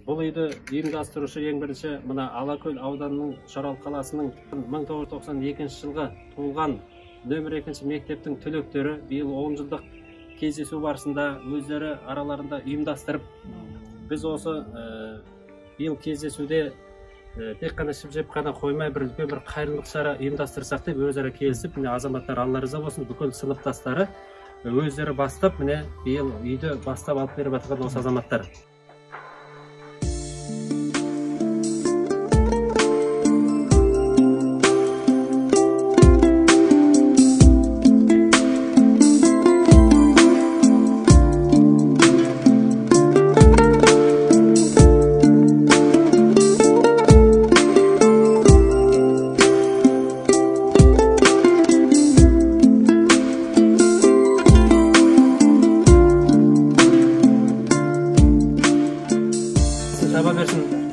Бұл үйді ұйымдастырушы ең бірінші мына Алакөл ауданының Шарал қаласының 1992 жылғы туылған нөмір 2 мектептің түлектері биыл 10 жылдық кездесу барысында өздері араларында ұйымдастырып, біз осы биыл кездесуде тек қана ішіп-жеп қана қоймай, бір үлкен бір қайырымдылық шара ұйымдастырсақ деп өзара келісіп, міне азаматтар Алла разы болсын, бүкіл сыныптастары өздері бастап, міне биыл үйді бастап алып беріп жатқан осы азаматтар.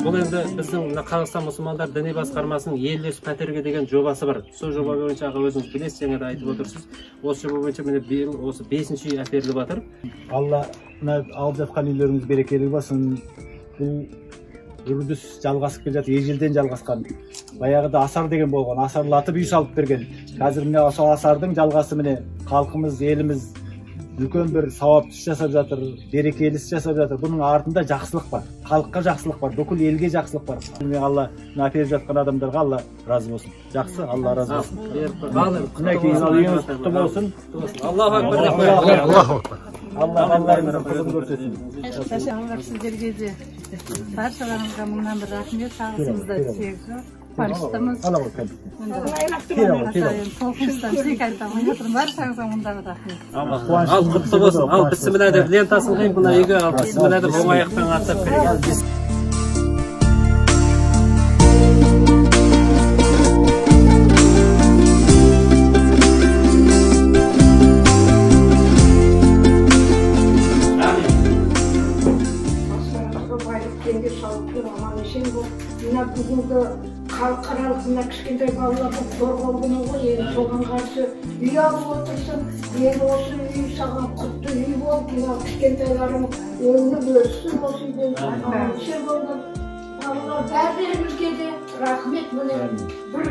Бұл енді біздің Қазақстан мұсылмандар діни басқармасының елдес пәтерге деген жобасы бар. Сол жоба бойынша өзіңіз білесіз, жаңа да айтып отырсыз. Осы жоба бойынша міне биыл осы 5-ші үй әперіліп жатыр. Алла алып жатқан үйлеріңіз берекелі болсын. Бұл үрдіс жалғасып келе жатыр, ежелден жалғасқан. Баяғыда асар деген болған, асарлатып үй салып берген. Қазір міне осы асардың жалғасы міне халқымыз, еліміз үлкен бір сауапты іс жасап жатыр, берекелі іс жасап жатыр. Бұның артында жақсылық бар, халыққа жақсылық бар, бүкіл елге жақсылық бар. Алла әперіп жатқан адамдарға Алла разы болсын. Жақсы, Алла разы болсын. Мінекей үйіңіз құтты болсын. Аллаху акбар. Алла балаларыңыздың қызығын көрсетсін. Алла сіздерге де баршаларыңызға мыңнан бір рахмет, тағысымызда тек жоқ. Қуаныштымыз. Толқыныстан тек айтамын, баршаңызға мыңдан рахмет. Ал құтты болсын. Ал бісмілләді лентасын қиып мына үйге ал бісмілләді оң аяқтан аттап берейік. Мына бүгінгі халықаралық мына кішкентай балалардың қорғау күні ғой, енді соған қарсы үй алып отырсың, енді осы үй саған құтты үй болып, мына кішкентайларың өңіп өссін осы үйден аман-есен болдың. Балалар бәрімізге де рахмет, міне бір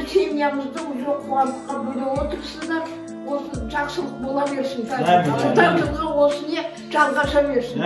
семьямызды, уже қуандыққа бөле отырсыңдар, осы жақсылық бола берсін. Жылдан жылға осы не жалғаса берсін.